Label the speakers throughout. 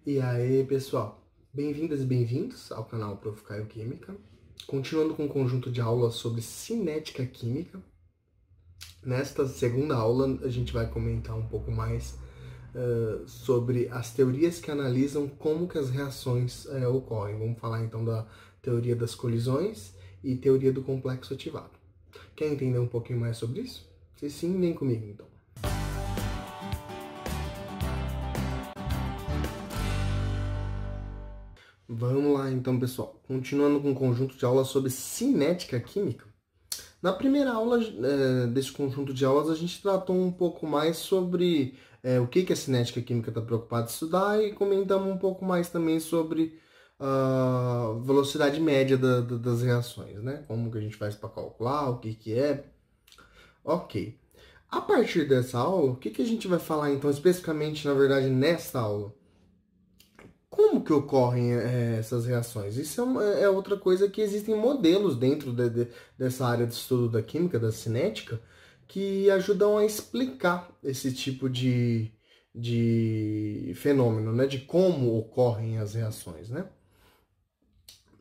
Speaker 1: E aí, pessoal, bem-vindas e bem-vindos ao canal Prof. Caio Química. Continuando com um conjunto de aulas sobre cinética química. Nesta segunda aula, a gente vai comentar um pouco mais sobre as teorias que analisam como que as reações ocorrem. Vamos falar então da teoria das colisões e teoria do complexo ativado. Quer entender um pouquinho mais sobre isso? Se sim, vem comigo então. Vamos lá então, pessoal. Continuando com um conjunto de aulas sobre cinética química. Na primeira aula desse conjunto de aulas, a gente tratou um pouco mais sobre o que a cinética química está preocupada em estudar e comentamos um pouco mais também sobre a velocidade média das reações, né? Como que a gente faz para calcular, o que é. Ok. A partir dessa aula, o que a gente vai falar então especificamente, na verdade, nesta aula? Como que ocorrem essas reações? Isso é outra coisa que existem modelos dentro dessa área de estudo da química, da cinética, que ajudam a explicar esse tipo de fenômeno, né? De como ocorrem as reações, né?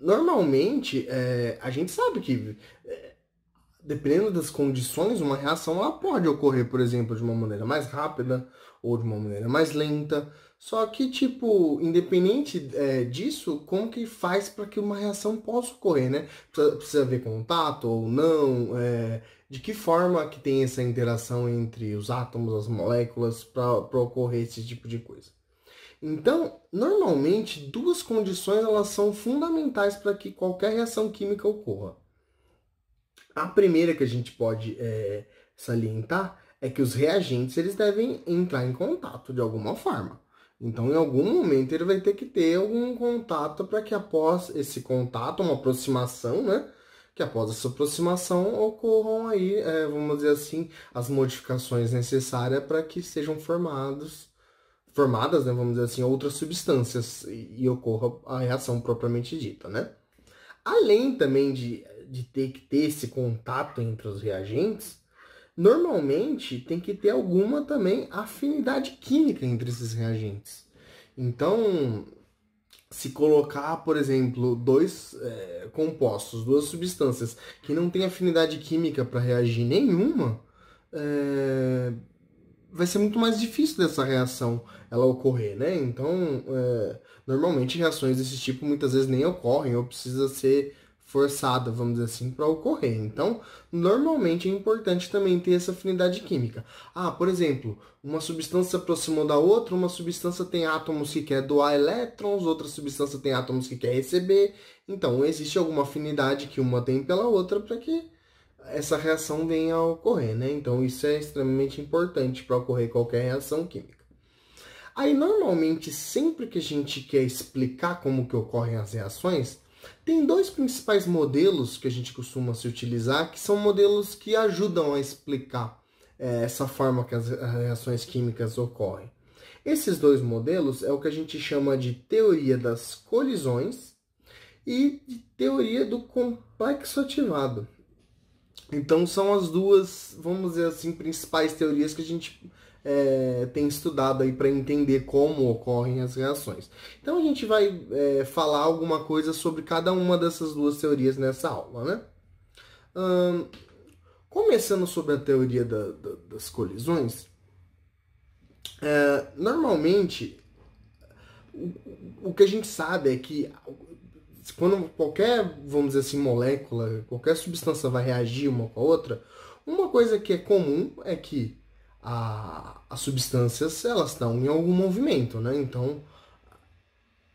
Speaker 1: Normalmente, a gente sabe que dependendo das condições, uma reação ela pode ocorrer, por exemplo, de uma maneira mais rápida ou de uma maneira mais lenta. Só que, tipo, independente disso, como que faz para que uma reação possa ocorrer, né? Precisa haver contato ou não? De que forma que tem essa interação entre os átomos, as moléculas, para ocorrer esse tipo de coisa? Então, normalmente, duas condições elas são fundamentais para que qualquer reação química ocorra. A primeira que a gente pode salientar é que os reagentes eles devem entrar em contato de alguma forma. Então, em algum momento, ele vai ter que ter algum contato para que após esse contato, uma aproximação, né? Que após essa aproximação ocorram aí, vamos dizer assim, as modificações necessárias para que sejam formadas, né? Vamos dizer assim, outras substâncias e ocorra a reação propriamente dita, né? Além também de ter que ter esse contato entre os reagentes, normalmente tem que ter alguma também afinidade química entre esses reagentes. Então, se colocar, por exemplo, dois compostos, duas substâncias que não têm afinidade química para reagir nenhuma, vai ser muito mais difícil dessa reação ela ocorrer, né? Então, normalmente reações desse tipo muitas vezes nem ocorrem ou precisa ser forçada, vamos dizer assim, para ocorrer. Então, normalmente é importante também ter essa afinidade química. Ah, por exemplo, uma substância se aproximou da outra, uma substância tem átomos que quer doar elétrons, outra substância tem átomos que quer receber. Então, existe alguma afinidade que uma tem pela outra para que essa reação venha a ocorrer, né? Então isso é extremamente importante para ocorrer qualquer reação química. Aí normalmente sempre que a gente quer explicar como que ocorrem as reações, tem dois principais modelos que a gente costuma se utilizar, que são modelos que ajudam a explicar essa forma que as reações químicas ocorrem. Esses dois modelos é o que a gente chama de teoria das colisões e de teoria do complexo ativado. Então são as duas, vamos dizer assim, principais teorias que a gente tem estudado aí para entender como ocorrem as reações. Então a gente vai falar alguma coisa sobre cada uma dessas duas teorias nessa aula, né? Começando sobre a teoria das colisões, normalmente o que a gente sabe é que quando qualquer, vamos dizer assim, molécula, qualquer substância vai reagir uma com a outra, uma coisa que é comum é que as substâncias elas estão em algum movimento, né? Então,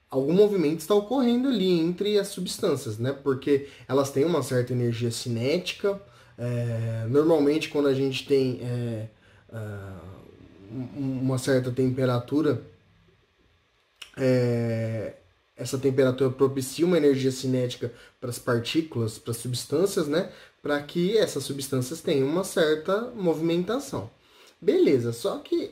Speaker 1: algum movimento está ocorrendo ali entre as substâncias, né? Porque elas têm uma certa energia cinética. Normalmente, quando a gente tem uma certa temperatura, essa temperatura propicia uma energia cinética para as partículas, para as substâncias, né? Para que essas substâncias tenham uma certa movimentação. Beleza, só que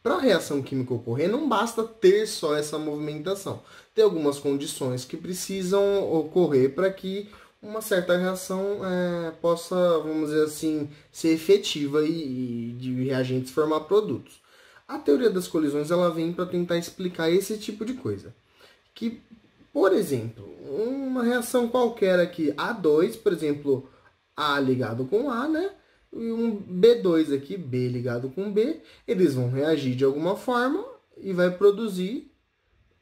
Speaker 1: para a reação química ocorrer, não basta ter só essa movimentação. Tem algumas condições que precisam ocorrer para que uma certa reação possa, vamos dizer assim, ser efetiva e de reagentes formar produtos. A teoria das colisões ela vem para tentar explicar esse tipo de coisa. Que, por exemplo, uma reação qualquer aqui, A2, por exemplo, A ligado com A, né? E um B2 aqui, B ligado com B, eles vão reagir de alguma forma e vai produzir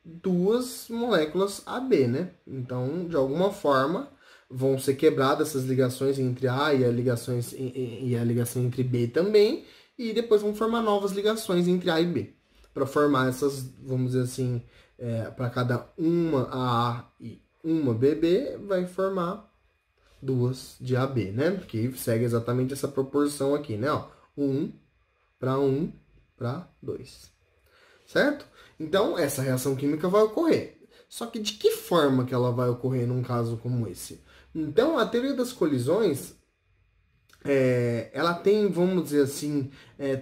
Speaker 1: duas moléculas AB, né? Então, de alguma forma, vão ser quebradas essas ligações entre A e a ligação entre B também, e depois vão formar novas ligações entre A e B. Para formar essas, vamos dizer assim, para cada uma AA e uma BB, vai formar duas de AB, né? Que segue exatamente essa proporção aqui, né? Ó, 1 para 2. Certo? Então, essa reação química vai ocorrer. Só que de que forma que ela vai ocorrer num caso como esse? Então, a teoria das colisões, ela tem, vamos dizer assim,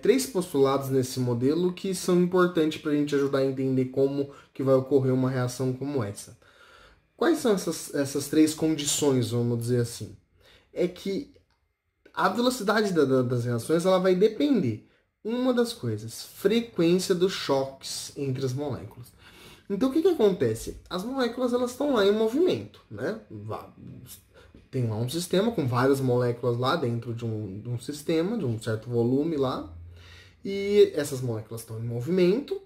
Speaker 1: três postulados nesse modelo que são importantes para a gente ajudar a entender como que vai ocorrer uma reação como essa. Quais são essas três condições, vamos dizer assim? É que a velocidade das reações ela vai depender, uma das coisas, frequência dos choques entre as moléculas. Então, o que acontece? As moléculas elas estão lá em movimento, né? Tem lá um sistema com várias moléculas lá dentro de um sistema, de um certo volume lá. E essas moléculas estão em movimento.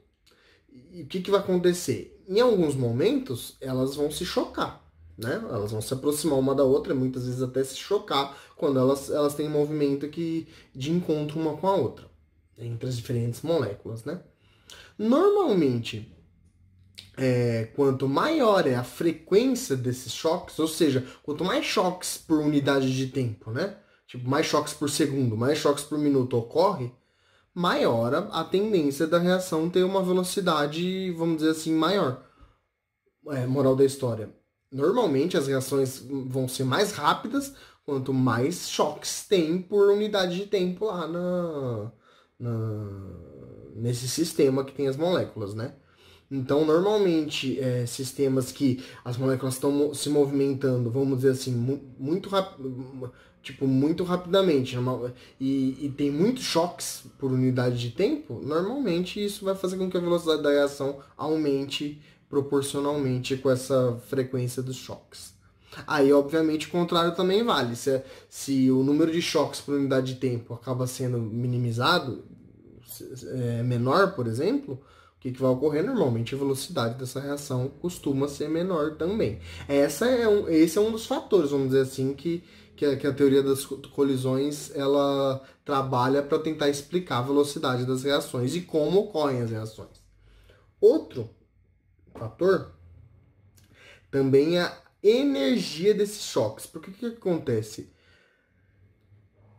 Speaker 1: E o que vai acontecer? Em alguns momentos, elas vão se chocar, né? Elas vão se aproximar uma da outra, muitas vezes até se chocar, quando elas têm movimento de encontro uma com a outra, entre as diferentes moléculas, né? Normalmente, quanto maior é a frequência desses choques, ou seja, quanto mais choques por unidade de tempo, né? Tipo, mais choques por segundo, mais choques por minuto ocorre, maior a tendência da reação ter uma velocidade, vamos dizer assim, maior. Moral da história. Normalmente as reações vão ser mais rápidas quanto mais choques tem por unidade de tempo lá nesse sistema que tem as moléculas, né? Então, normalmente, sistemas que as moléculas estão se movimentando, vamos dizer assim, muito rápido, tipo, muito rapidamente, e tem muitos choques por unidade de tempo, normalmente isso vai fazer com que a velocidade da reação aumente proporcionalmente com essa frequência dos choques. Aí, obviamente, o contrário também vale. Se o número de choques por unidade de tempo acaba sendo minimizado, menor, por exemplo, o que vai ocorrer? Normalmente a velocidade dessa reação costuma ser menor também. Esse é um dos fatores, vamos dizer assim, que a teoria das colisões ela trabalha para tentar explicar a velocidade das reações e como ocorrem as reações. Outro fator também é a energia desses choques. Porque o que acontece?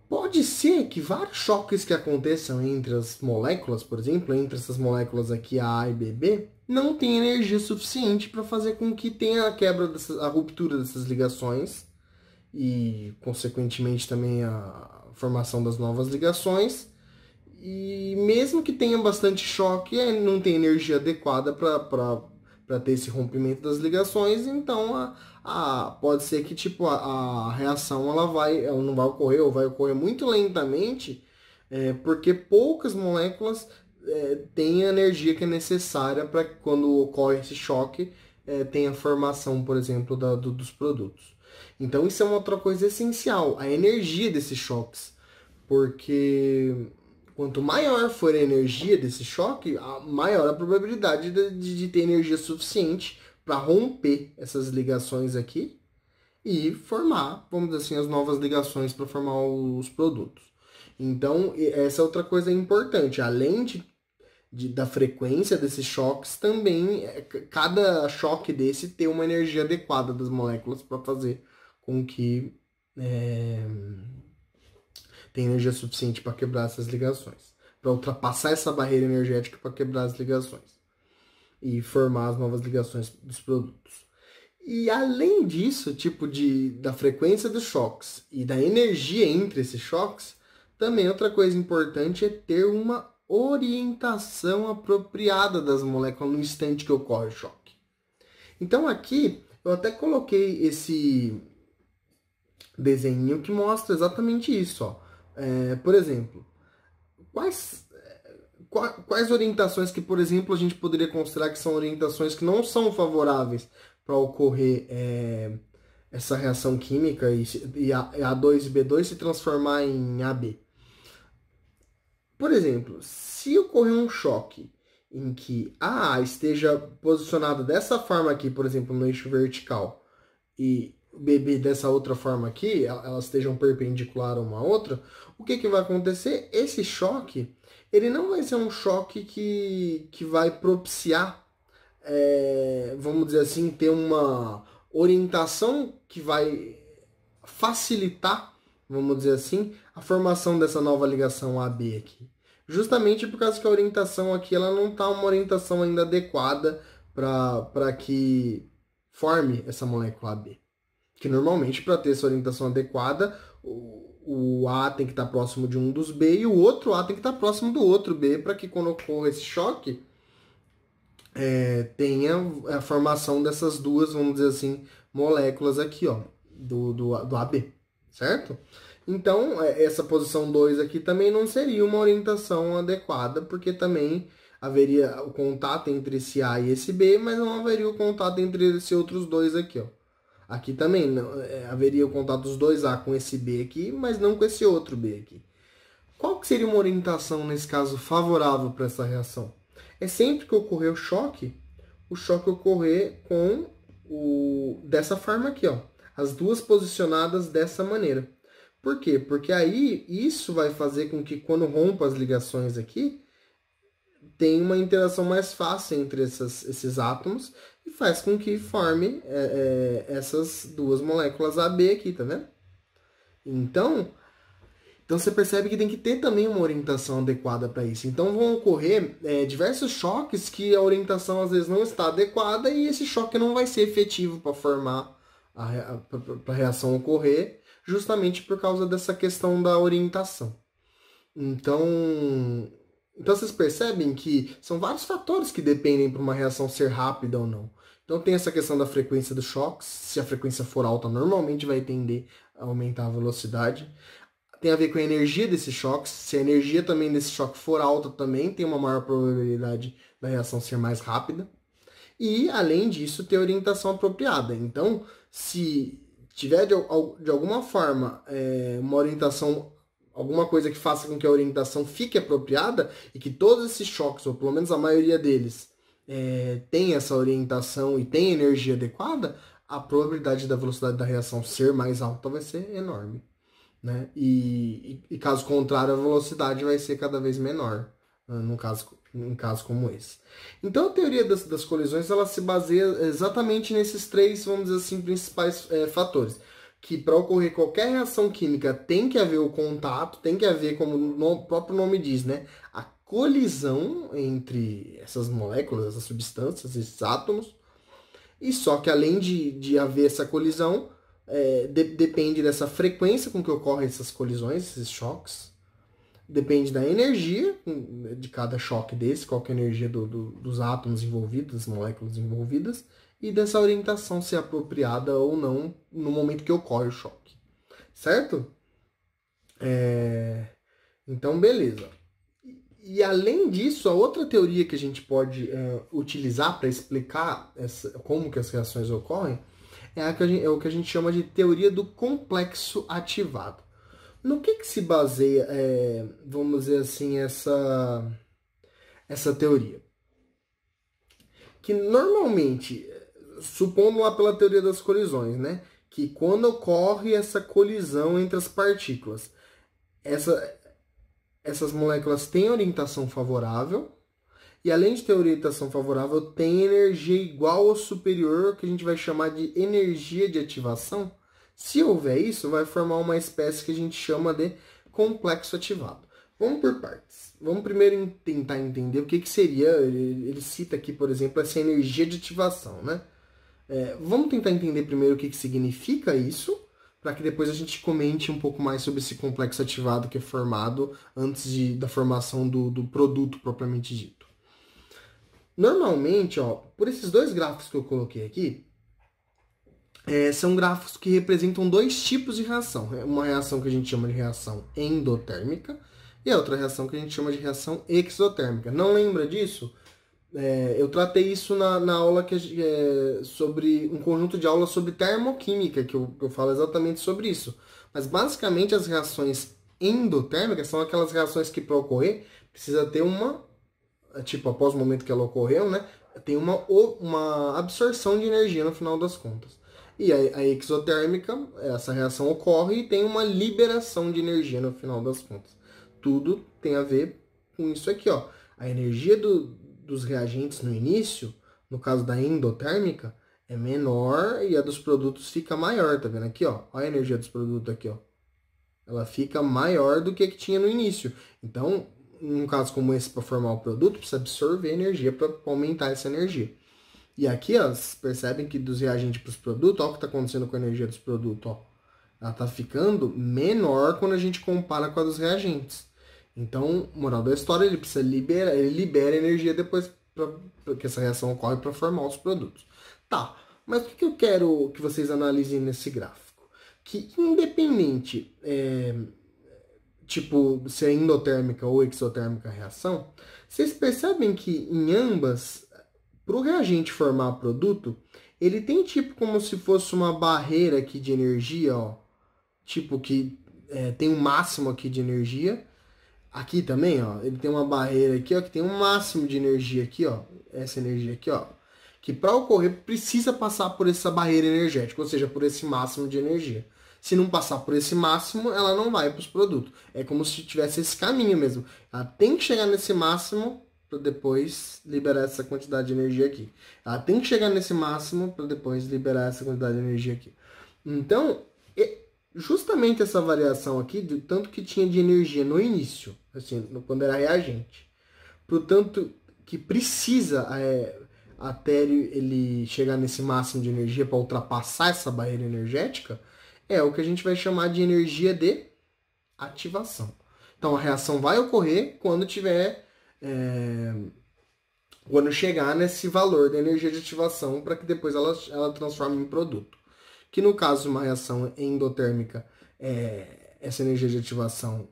Speaker 1: Pode ser que vários choques que aconteçam entre as moléculas, por exemplo, entre essas moléculas aqui A e BB, não tenham energia suficiente para fazer com que tenha a ruptura dessas ligações e, consequentemente, também a formação das novas ligações. E mesmo que tenha bastante choque, não tem energia adequada para ter esse rompimento das ligações, então pode ser que tipo a reação ela não vai ocorrer ou vai ocorrer muito lentamente, porque poucas moléculas têm a energia que é necessária para que quando ocorre esse choque tenha a formação, por exemplo, dos produtos. Então isso é uma outra coisa essencial, a energia desses choques, porque quanto maior for a energia desse choque, maior a probabilidade de ter energia suficiente para romper essas ligações aqui e formar, vamos dizer assim, as novas ligações para formar os produtos. Então, essa é outra coisa importante. Além da frequência desses choques, também cada choque desse ter uma energia adequada das moléculas para fazer com que tem energia suficiente para quebrar essas ligações, para ultrapassar essa barreira energética para quebrar as ligações e formar as novas ligações dos produtos. E além disso, tipo da frequência dos choques e da energia entre esses choques, também outra coisa importante é ter uma orientação apropriada das moléculas no instante que ocorre o choque. Então aqui eu até coloquei esse desenho que mostra exatamente isso, ó. Por exemplo, quais quais orientações que, por exemplo, a gente poderia considerar que são orientações que não são favoráveis para ocorrer essa reação química e A2 e B2 se transformar em AB? Por exemplo, se ocorrer um choque em que a A esteja posicionada dessa forma aqui, por exemplo, no eixo vertical, e o BB dessa outra forma aqui, elas estejam perpendicular uma à outra, o que vai acontecer? Esse choque, ele não vai ser um choque que vai propiciar, vamos dizer assim, ter uma orientação que vai facilitar, vamos dizer assim, a formação dessa nova ligação AB aqui. Justamente por causa que a orientação aqui ela não está uma orientação ainda adequada para que forme essa molécula AB. Que normalmente, para ter essa orientação adequada, o A tem que estar próximo de um dos B e o outro A tem que estar próximo do outro B, para que quando ocorra esse choque, tenha a formação dessas duas, vamos dizer assim, moléculas aqui, ó, do AB, certo? Então, essa posição 2 aqui também não seria uma orientação adequada, porque também haveria o contato entre esse A e esse B, mas não haveria o contato entre esses outros dois aqui, ó. Aqui também não, haveria o contato dos dois A com esse B aqui, mas não com esse outro B aqui. Qual que seria uma orientação, nesse caso, favorável para essa reação? É sempre que ocorrer o choque ocorrer com dessa forma aqui, ó. As duas posicionadas dessa maneira. Por quê? Porque aí isso vai fazer com que quando rompa as ligações aqui, tenha uma interação mais fácil entre esses átomos e faz com que forme essas duas moléculas AB aqui, tá vendo? Então você percebe que tem que ter também uma orientação adequada para isso. Então vão ocorrer diversos choques que a orientação às vezes não está adequada e esse choque não vai ser efetivo para formar, para a reação ocorrer, justamente por causa dessa questão da orientação. Então vocês percebem que são vários fatores que dependem para uma reação ser rápida ou não. Então tem essa questão da frequência dos choques. Se a frequência for alta, normalmente vai tender a aumentar a velocidade. Tem a ver com a energia desses choques. Se a energia também desse choque for alta, também tem uma maior probabilidade da reação ser mais rápida. E, além disso, ter orientação apropriada. Então, se tiver de alguma forma uma orientação, alguma coisa que faça com que a orientação fique apropriada e que todos esses choques, ou pelo menos a maioria deles, tenha essa orientação e tenha energia adequada, a probabilidade da velocidade da reação ser mais alta vai ser enorme. Né? E caso contrário, a velocidade vai ser cada vez menor, num caso como esse. Então a teoria das colisões ela se baseia exatamente nesses três, vamos dizer assim, principais fatores. Que para ocorrer qualquer reação química tem que haver o contato, tem que haver, como o próprio nome diz, né? A colisão entre essas moléculas, essas substâncias, esses átomos. E só que além de haver essa colisão, depende dessa frequência com que ocorrem essas colisões, esses choques. Depende da energia de cada choque desse, qual que é a energia dos átomos envolvidos, das moléculas envolvidas, e dessa orientação ser apropriada ou não no momento que ocorre o choque. Certo? Então, beleza. E além disso, a outra teoria que a gente pode utilizar para explicar como que as reações ocorrem é o que a gente chama de teoria do complexo ativado. No que se baseia, vamos dizer assim, essa teoria? Que normalmente, supondo lá pela teoria das colisões, né? Que quando ocorre essa colisão entre as partículas, essas moléculas têm orientação favorável, e além de ter orientação favorável, tem energia igual ou superior, que a gente vai chamar de energia de ativação. Se houver isso, vai formar uma espécie que a gente chama de complexo ativado. Vamos por partes. Vamos primeiro tentar entender o que seria, ele cita aqui, por exemplo, essa energia de ativação, né? Vamos tentar entender primeiro o que significa isso, para que depois a gente comente um pouco mais sobre esse complexo ativado que é formado antes da formação do produto propriamente dito. Normalmente, por esses dois gráficos que eu coloquei aqui, são gráficos que representam dois tipos de reação. Uma reação que a gente chama de reação endotérmica E a outra reação que a gente chama de reação exotérmica. Não lembra disso? Eu tratei isso na aula sobre um conjunto de aulas sobre termoquímica, que eu falo exatamente sobre isso. Mas basicamente as reações endotérmicas são aquelas reações que para ocorrer precisa ter tipo, após o momento que ela ocorreu, né? Tem uma absorção de energia no final das contas. E a exotérmica, essa reação ocorre e tem uma liberação de energia no final das contas. Tudo tem a ver com isso aqui, ó. A energia dos reagentes no início, no caso da endotérmica, é menor e a dos produtos fica maior, tá vendo aqui, ó? Olha a energia dos produtos aqui, ó. Ela fica maior do que tinha no início. Então, num caso como esse, para formar o produto, precisa absorver energia para aumentar essa energia. E aqui, ó, vocês percebem que dos reagentes para os produtos, olha o que está acontecendo com a energia dos produtos, ó. Ela está ficando menor quando a gente compara com a dos reagentes. Então, moral da história, ele libera energia depois que essa reação ocorre para formar os produtos. Tá, mas o que eu quero que vocês analisem nesse gráfico? Que independente, tipo, se é endotérmica ou exotérmica a reação, vocês percebem que em ambas, para o reagente formar produto, ele tem tipo como se fosse uma barreira aqui de energia, ó. Tipo que tem um máximo aqui de energia. Aqui também, ó, ele tem uma barreira aqui, ó, que tem um máximo de energia aqui, ó. Essa energia aqui, ó. Que para ocorrer precisa passar por essa barreira energética, ou seja, por esse máximo de energia. Se não passar por esse máximo, ela não vai para os produtos. É como se tivesse esse caminho mesmo. Ela tem que chegar nesse máximo para depois liberar essa quantidade de energia aqui. Ela tem que chegar nesse máximo para depois liberar essa quantidade de energia aqui. Então, justamente essa variação aqui, do tanto que tinha de energia no início, assim, quando era reagente, pro tanto que precisa até ele chegar nesse máximo de energia para ultrapassar essa barreira energética, é o que a gente vai chamar de energia de ativação. Então a reação vai ocorrer quando quando chegar nesse valor da energia de ativação para que depois ela transforme em produto. Que no caso de uma reação endotérmica, essa energia de ativação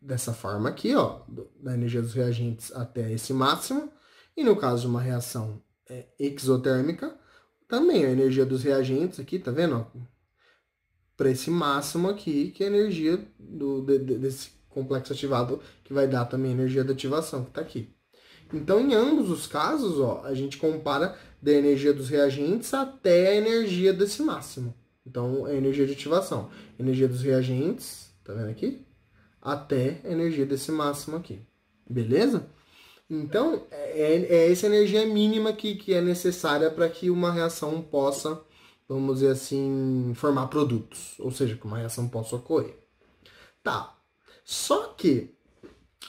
Speaker 1: dessa forma aqui, ó, da energia dos reagentes até esse máximo. E no caso de uma reação exotérmica, também a energia dos reagentes aqui, tá vendo? Para esse máximo aqui, que é a energia desse complexo ativado, que vai dar também a energia da ativação, que está aqui. Então, em ambos os casos, ó, a gente compara da energia dos reagentes até a energia desse máximo. Então, a energia de ativação. Energia dos reagentes, tá vendo aqui? Até a energia desse máximo aqui. Beleza? Então, essa energia mínima que é necessária para que uma reação possa, vamos dizer assim, formar produtos. Ou seja, que uma reação possa ocorrer. Tá. Só que,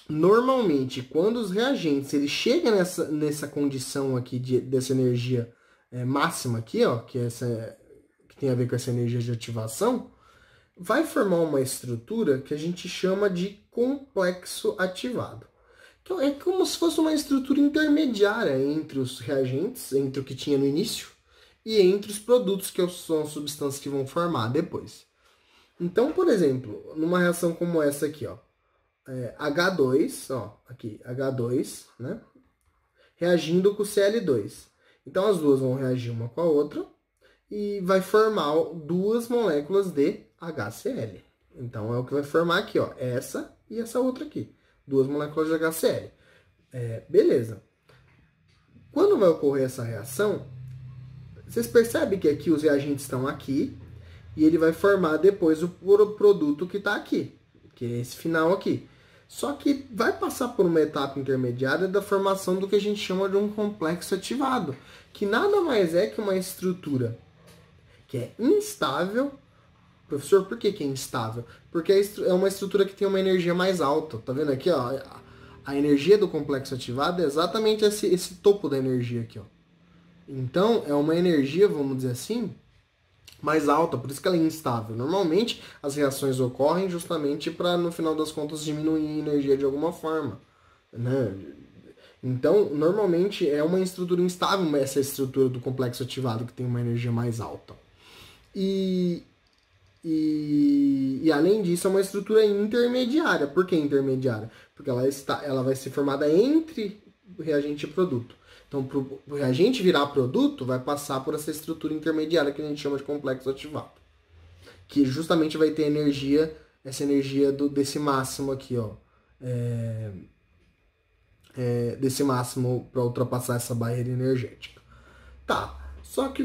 Speaker 1: normalmente, quando os reagentes ele chega nessa condição aqui dessa energia máxima aqui, ó, que tem a ver com essa energia de ativação, vai formar uma estrutura que a gente chama de complexo ativado. Então, é como se fosse uma estrutura intermediária entre os reagentes, entre o que tinha no início, e entre os produtos que são as substâncias que vão formar depois. Então, por exemplo, numa reação como essa aqui, ó, H2, ó, aqui, H2, né, reagindo com Cl2. Então, as duas vão reagir uma com a outra e vai formar duas moléculas de HCl. Então, é o que vai formar aqui, ó, essa e essa outra aqui. Duas moléculas de HCl. Beleza. Quando vai ocorrer essa reação, vocês percebem que aqui os reagentes estão aqui e ele vai formar depois o produto que está aqui, que é esse final aqui. Só que vai passar por uma etapa intermediária da formação do que a gente chama de um complexo ativado, que nada mais é que uma estrutura que é instável. Professor, por que é instável? Porque é uma estrutura que tem uma energia mais alta. Tá vendo aqui, ó? A energia do complexo ativado é exatamente esse topo da energia aqui, ó. Então, é uma energia, vamos dizer assim, mais alta, por isso que ela é instável. Normalmente, as reações ocorrem justamente para, no final das contas, diminuir a energia de alguma forma, né? Então, normalmente, é uma estrutura instável, essa estrutura do complexo ativado, que tem uma energia mais alta. E E além disso, é uma estrutura intermediária. Por que intermediária? Porque ela vai ser formada entre o reagente e produto. Então, para o reagente virar produto, vai passar por essa estrutura intermediária que a gente chama de complexo ativado. Que justamente vai ter energia, essa energia desse máximo aqui, ó. Desse máximo para ultrapassar essa barreira energética. Tá, só que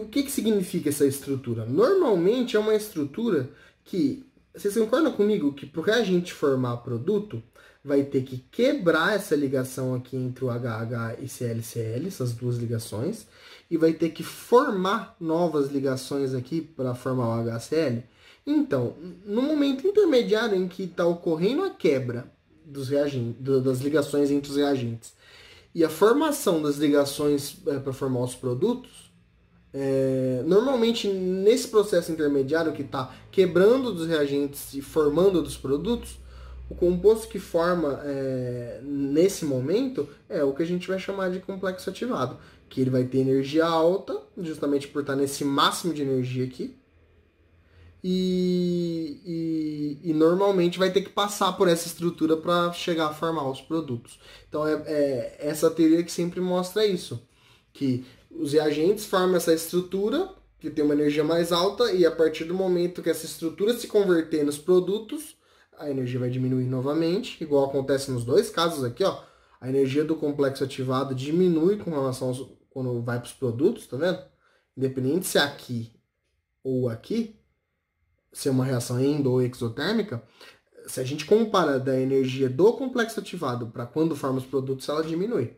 Speaker 1: o que significa essa estrutura? Normalmente é uma estrutura que, vocês concordam comigo que para o reagente formar produto, vai ter que quebrar essa ligação aqui entre o HH e ClCl, essas duas ligações, e vai ter que formar novas ligações aqui para formar o HCl. Então, no momento intermediário em que está ocorrendo a quebra das ligações entre os reagentes e a formação das ligações para formar os produtos, normalmente nesse processo intermediário que está quebrando dos reagentes e formando dos produtos, o composto que forma nesse momento é o que a gente vai chamar de complexo ativado, que ele vai ter energia alta, justamente por estar nesse máximo de energia aqui, e normalmente vai ter que passar por essa estrutura para chegar a formar os produtos. Então é essa teoria que sempre mostra isso, que os reagentes formam essa estrutura que tem uma energia mais alta, e a partir do momento que essa estrutura se converter nos produtos, a energia vai diminuir novamente, igual acontece nos dois casos aqui, ó. A energia do complexo ativado diminui com relação quando vai para os produtos, tá vendo? Independente se é aqui ou aqui, se é uma reação endo ou exotérmica, se a gente compara da energia do complexo ativado para quando forma os produtos, ela diminui.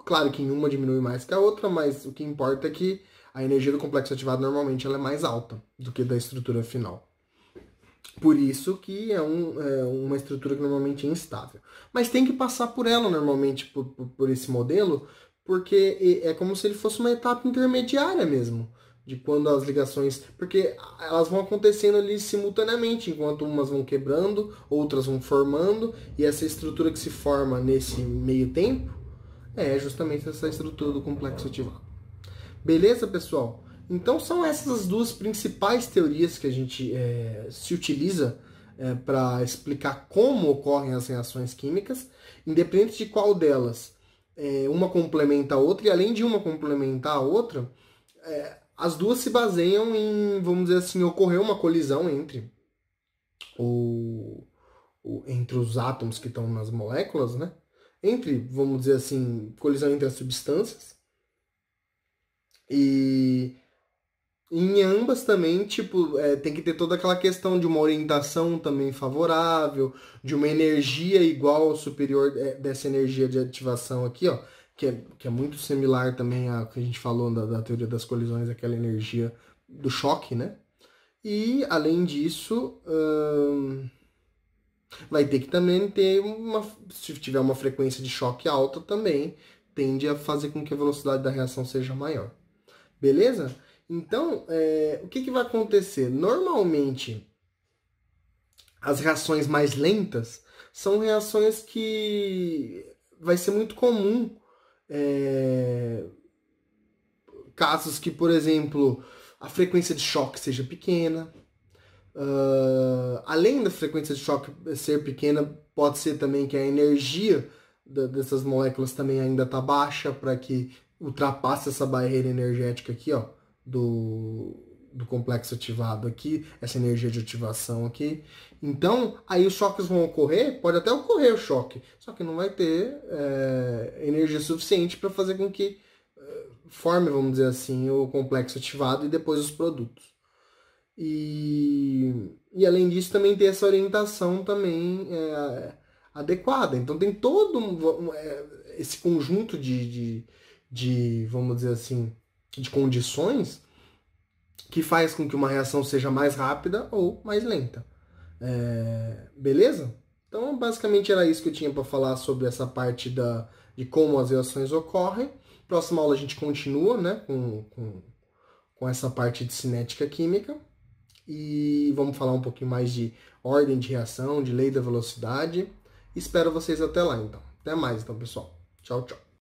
Speaker 1: Claro que em uma diminui mais que a outra, mas o que importa é que a energia do complexo ativado normalmente ela é mais alta do que da estrutura final. Por isso que é uma estrutura que normalmente é instável. Mas tem que passar por ela normalmente, por esse modelo, porque é como se ele fosse uma etapa intermediária mesmo, de quando as ligações... Porque elas vão acontecendo ali simultaneamente, enquanto umas vão quebrando, outras vão formando, e essa estrutura que se forma nesse meio tempo é justamente essa estrutura do complexo ativado. Beleza, pessoal? Então são essas as duas principais teorias que a gente se utiliza para explicar como ocorrem as reações químicas, independente de qual delas uma complementa a outra, e além de uma complementar a outra, as duas se baseiam em, vamos dizer assim, ocorrer uma colisão entre entre os átomos que estão nas moléculas, né? Vamos dizer assim, colisão entre as substâncias. E em ambas também, tipo, tem que ter toda aquela questão de uma orientação também favorável, de uma energia igual ou superior dessa energia de ativação aqui, ó, que é muito similar também a que a gente falou da teoria das colisões, aquela energia do choque, né? E, além disso, vai ter que também ter se tiver uma frequência de choque alta também, tende a fazer com que a velocidade da reação seja maior. Beleza? Então, o que vai acontecer? Normalmente, as reações mais lentas são reações que vai ser muito comum. Casos que, por exemplo, a frequência de choque seja pequena. Além da frequência de choque ser pequena, pode ser também que a energia dessas moléculas também ainda está baixa para que ultrapasse essa barreira energética aqui, ó, do complexo ativado aqui, essa energia de ativação aqui. Então, aí os choques vão ocorrer, pode até ocorrer o choque, só que não vai ter energia suficiente para fazer com que forme, vamos dizer assim, o complexo ativado e depois os produtos. E além disso, também tem essa orientação também adequada. Então, tem todo esse conjunto de, vamos dizer assim, de condições que faz com que uma reação seja mais rápida ou mais lenta. Beleza? Então, basicamente era isso que eu tinha para falar sobre essa parte de como as reações ocorrem. Próxima aula a gente continua, né, com essa parte de cinética química. E vamos falar um pouquinho mais de ordem de reação, de lei da velocidade. Espero vocês até lá, então. Até mais, então, pessoal. Tchau, tchau.